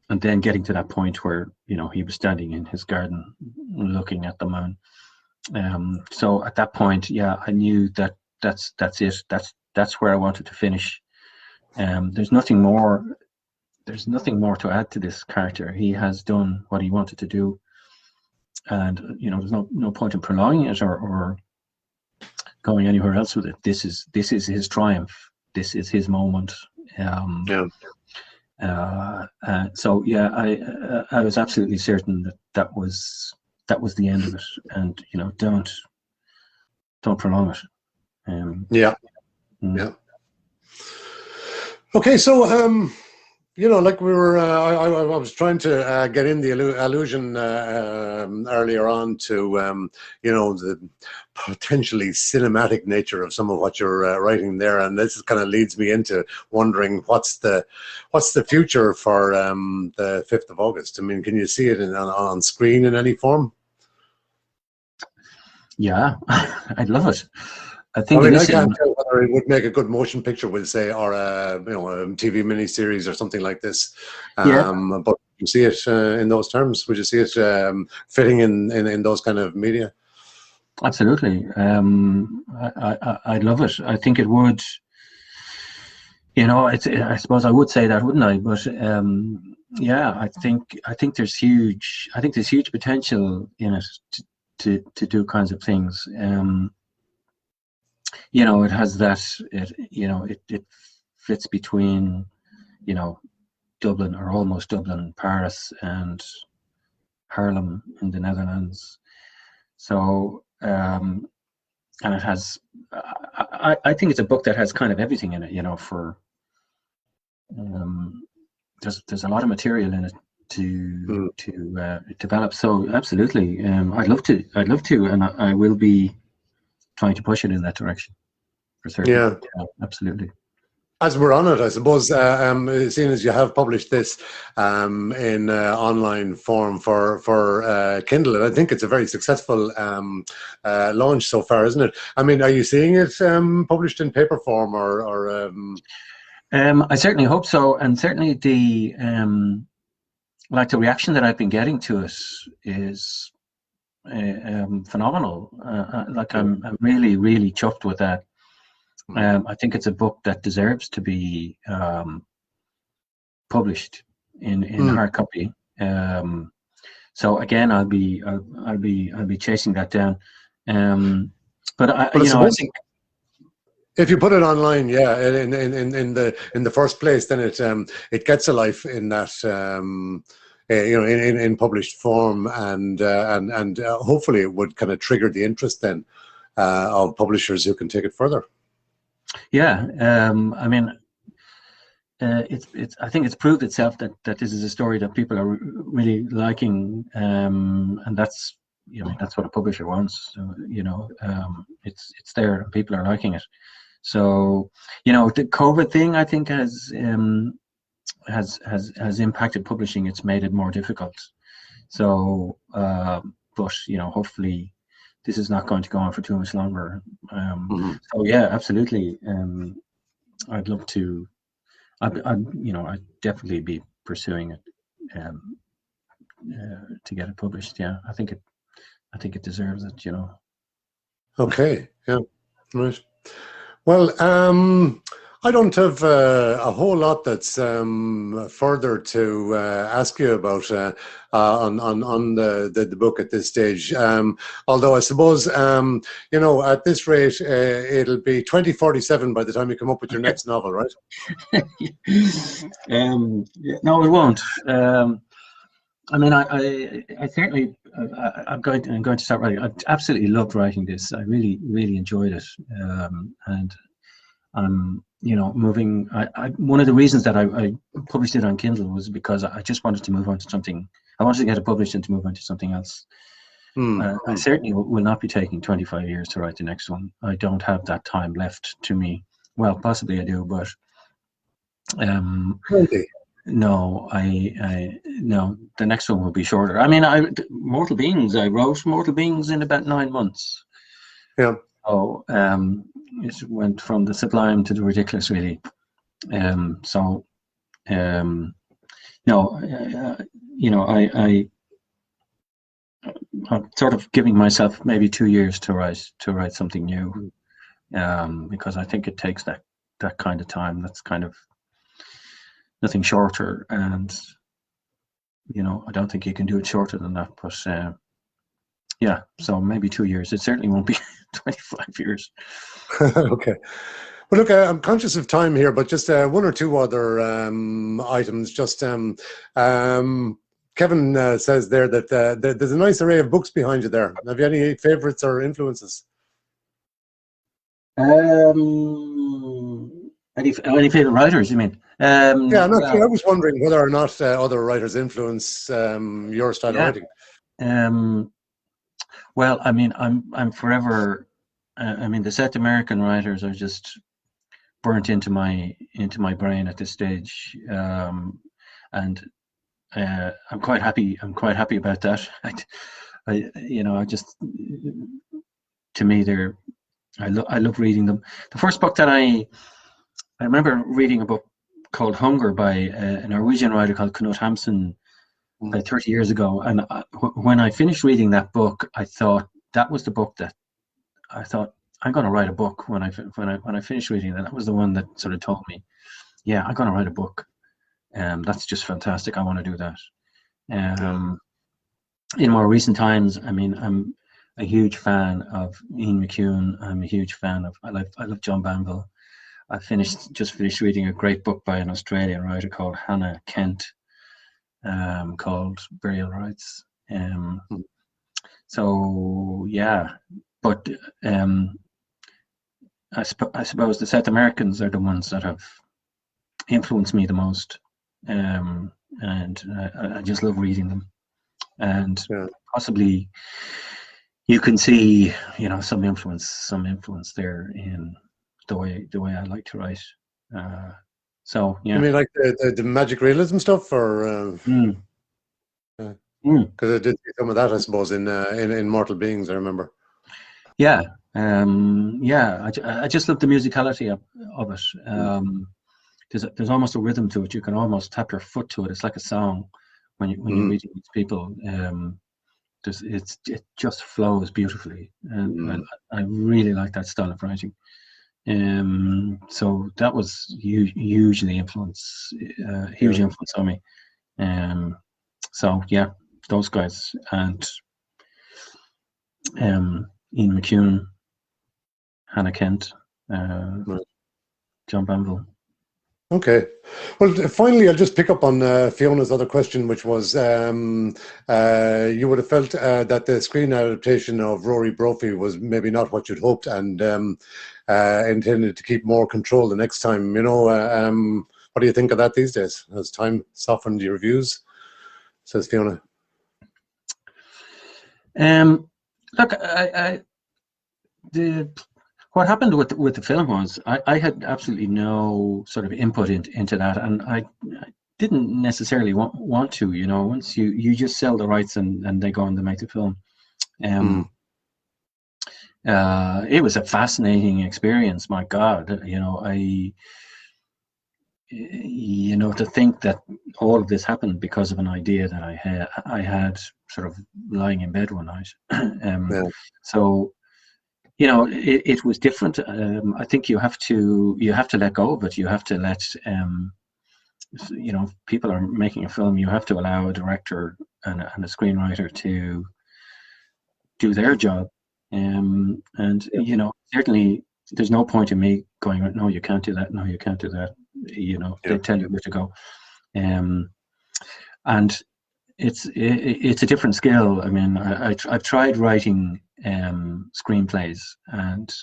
then getting to that point where he was standing in his garden looking at the moon. So at that point, yeah, I knew that that's it. That's where I wanted to finish. There's nothing more. There's nothing more to add to this character. He has done what he wanted to do. And there's no point in prolonging it or going anywhere else with it. This is his triumph. This is his moment. So yeah, I was absolutely certain that was the end of it. And don't prolong it. Yeah. Okay, so like we were, I was trying to get in the allusion earlier on to, the potentially cinematic nature of some of what you're writing there, and this kind of leads me into wondering what's the future for the 5th of August. I mean, can you see it on screen in any form? Yeah, I'd love it. I think I can't tell whether it would make a good motion picture, we'll say, or a TV miniseries or something like this. Yeah. But you see it in those terms? Would you see it fitting in those kind of media? Absolutely. I'd love it. I think it would. I suppose I would say that, wouldn't I? But yeah, I think there's huge potential in it to do kinds of things. It has that. It fits between, Dublin, or almost Dublin, Paris, and Haarlem in the Netherlands. So, and it has. I think it's a book that has kind of everything in it. For there's a lot of material in it to develop. So absolutely, I'd love to, and I will be trying to push it in that direction, for certain. Yeah, absolutely. As we're on it, I suppose, seeing as you have published this in online form for Kindle, and I think it's a very successful launch so far, isn't it? I mean, are you seeing it published in paper form, or? I certainly hope so, and certainly the reaction that I've been getting to it is phenomenal. I'm really, really chuffed with that. I think it's a book that deserves to be published in hard copy. So again, I'll be chasing that down. But I think if you put it online, yeah, in the first place, then it gets a life in that. In published form, and hopefully it would kind of trigger the interest then of publishers who can take it further. Yeah, I mean, I think it's proved itself that this is a story that people are really liking, and that's I mean, that's what a publisher wants. So, it's there, and people are liking it. So, the COVID thing, I think, has impacted publishing. It's made it more difficult. So, but hopefully, this is not going to go on for too much longer. So yeah, absolutely. I'd love to. I'd definitely be pursuing it to get it published. Yeah, I think it deserves it. Okay. Yeah. Right. Well, I don't have a whole lot that's further to ask you about on the book at this stage. Although I suppose at this rate it'll be 2047 by the time you come up with your next novel, right? No, it won't. I mean, I certainly I'm going to start writing. I absolutely loved writing this. I really, really enjoyed it, and I'm moving. One of the reasons that I published it on Kindle was because I just wanted to move on to something. I wanted to get it published and to move on to something else. I certainly will not be taking 25 years to write the next one. I don't have that time left to me. Well, possibly I do, but Really? no, no. The next one will be shorter. I mean, Mortal Beings. I wrote Mortal Beings in about 9 months. Yeah. So it went from the sublime to the ridiculous, really. No, I'm sort of giving myself maybe 2 years to write something new, because I think it takes that kind of time. That's kind of nothing shorter, and I don't think you can do it shorter than that. But yeah, so maybe 2 years. It certainly won't be 25 years. Okay. Well, look, I'm conscious of time here, but just one or two other items. Just Kevin says there that there's a nice array of books behind you there. Have you any favorites or influences? Any favorite writers, you mean? Yeah, I'm not sure. I was wondering whether or not other writers influence your style of writing. Well, I mean, I'm forever. I mean, the South American writers are just burnt into my brain at this stage, and I'm quite happy. I'm quite happy about that. I just, to me, I love reading them. The first book that I remember reading a book called Hunger by a Norwegian writer called Knut Hamsun about 30 years ago, and when I finished reading that book, I thought that was the book that I thought I'm going to write a book. When I finished reading that was the one that sort of told me, yeah, I'm going to write a book. That's just fantastic. I want to do that. In more recent times, I mean, I'm a huge fan of Ian McEwan. I'm a huge fan of I love John Banville. I just finished reading a great book by an Australian writer called Hannah Kent, called Burial Rites. So yeah, but I suppose the South Americans are the ones that have influenced me the most, and I just love reading them. And possibly you can see, some influence there in the way I like to write. So yeah. You mean like the magic realism stuff, or? Because I did see some of that, I suppose, in Mortal Beings. I remember. Yeah, I just love the musicality of it. There's almost a rhythm to it. You can almost tap your foot to it. It's like a song when you're reading these people. It just flows beautifully, and I really like that style of writing. So that was huge influence on me. So yeah, those guys, and Ian McEwan, Hannah Kent, John Banville. Okay. Well, finally, I'll just pick up on Fiona's other question, which was you would have felt that the screen adaptation of Rory Brophy was maybe not what you'd hoped, and intended to keep more control the next time. What do you think of that these days? Has time softened your views? Says Fiona. Look, what happened with the film was I had absolutely no sort of input into that, and I didn't necessarily want to. Once you just sell the rights and they go on to make the film. It was a fascinating experience. My God, to think that all of this happened because of an idea that I had sort of lying in bed one night. So, it was different. I think you have to let go of it. You have to let, if people are making a film, you have to allow a director and a screenwriter to do their job. Certainly there's no point in me going, no, you can't do that. No, you can't do that. They tell you where to go. And it's a different skill. I mean, I've tried writing screenplays, and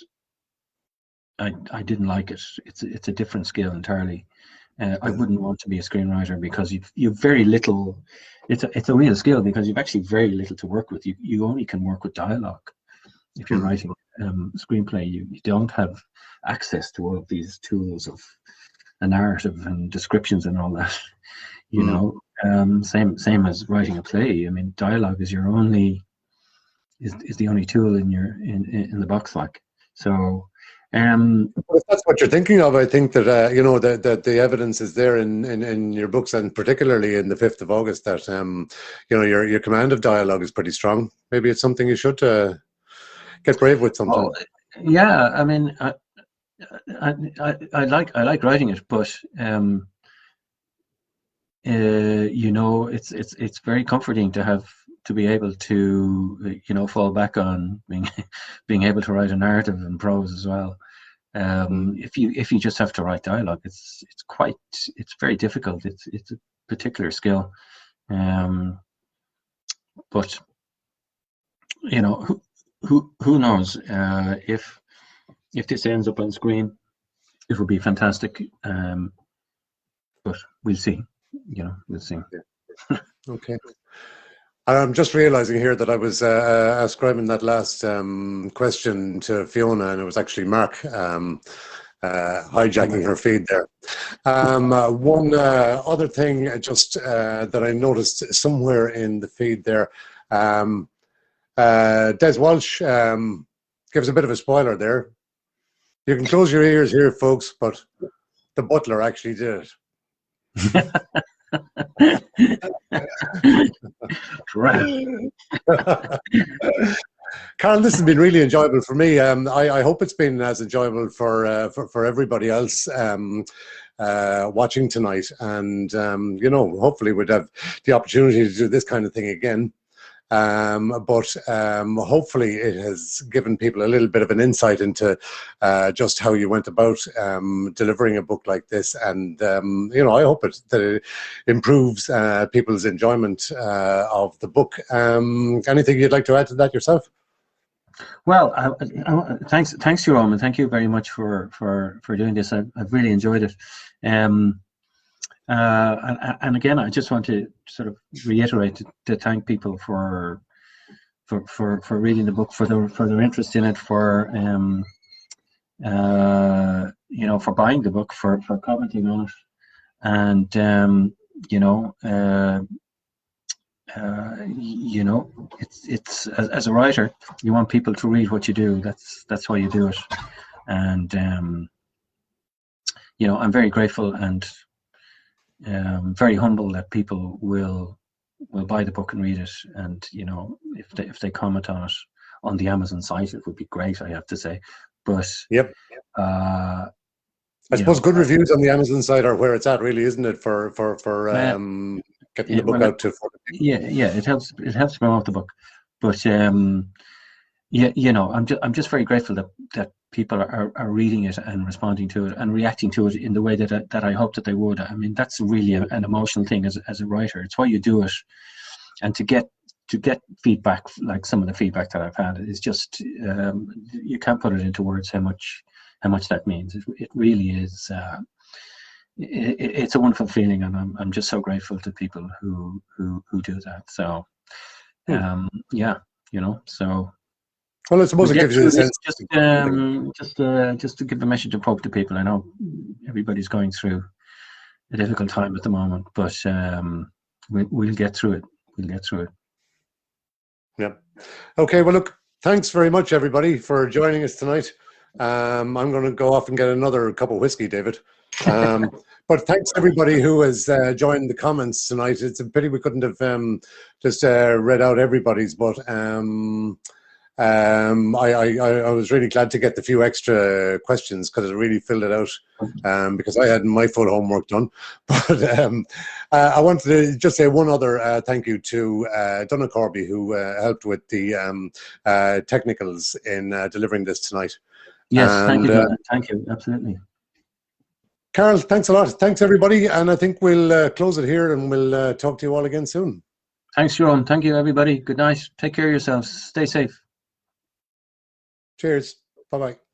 I didn't like it. It's a different skill entirely. I wouldn't want to be a screenwriter because you've very little. It's a real skill because you've actually very little to work with. You only can work with dialogue. If you're writing a screenplay, you don't have access to all of these tools of a narrative and descriptions and all that. Same as writing a play. I mean, dialogue is your only is the only tool in the box, like. So. If that's what you're thinking of, I think that that the evidence is there in your books, and particularly in the 5th of August, that your command of dialogue is pretty strong. Maybe it's something you should get brave with sometime. Oh, yeah, I mean, I like writing it, but it's very comforting to be able to fall back on being able to write a narrative in prose as well. If you just have to write dialogue, it's very difficult. It's a particular skill, but who knows if this ends up on screen, it would be fantastic. But we'll see. We'll see. Okay. I'm just realizing here that I was ascribing that last question to Fiona, and it was actually Mark hijacking her feed there. One other thing just that I noticed somewhere in the feed there, Des Walsh gives a bit of a spoiler there. You can close your ears here, folks, but the butler actually did it. Carol, this has been really enjoyable for me. I hope it's been as enjoyable for everybody else watching tonight, and hopefully we'd have the opportunity to do this kind of thing again. But hopefully it has given people a little bit of an insight into just how you went about delivering a book like this, and I hope that it improves people's enjoyment of the book. Anything you'd like to add to that yourself? Well, thanks, Jerome, and thank you very much for doing this. I've really enjoyed it. And again, I just want to sort of reiterate to thank people for reading the book, for their interest in it, for for buying the book, for commenting on it, and it's as a writer, you want people to read what you do. That's why you do it, and I'm very grateful and very humble that people will buy the book and read it, and if they comment on it on the Amazon site, it would be great, I have to say. But yep. I suppose good reviews on the Amazon site are where it's at, really, isn't it? For getting the book out to. Yeah, it helps promote the book, but I'm just very grateful that people are reading it and responding to it and reacting to it in the way that I hope that they would. I mean, that's really an emotional thing as a writer. It's why you do it, and to get feedback like some of the feedback that I've had is just you can't put it into words how much that means. It really is. It's a wonderful feeling, and I'm just so grateful to people who do that. So, yeah. So well, I suppose we'll it get gives you through a this. sense. Just to give a message of hope to people. I know everybody's going through a difficult time at the moment, but we'll get through it. We'll get through it. Yeah. Okay. Well, look, thanks very much, everybody, for joining us tonight. I'm going to go off and get another cup of whiskey, David. But thanks everybody who has joined the comments tonight. It's a pity we couldn't have just read out everybody's, but I was really glad to get the few extra questions because it really filled it out, because I had my full homework done. But I wanted to just say one other thank you to Donna Corby, who helped with the technicals in delivering this tonight. Yes, thank you, Donna. Thank you, absolutely. Carol, thanks a lot. Thanks, everybody. And I think we'll close it here, and we'll talk to you all again soon. Thanks, Jerome. Thank you, everybody. Good night. Take care of yourselves. Stay safe. Cheers. Bye-bye.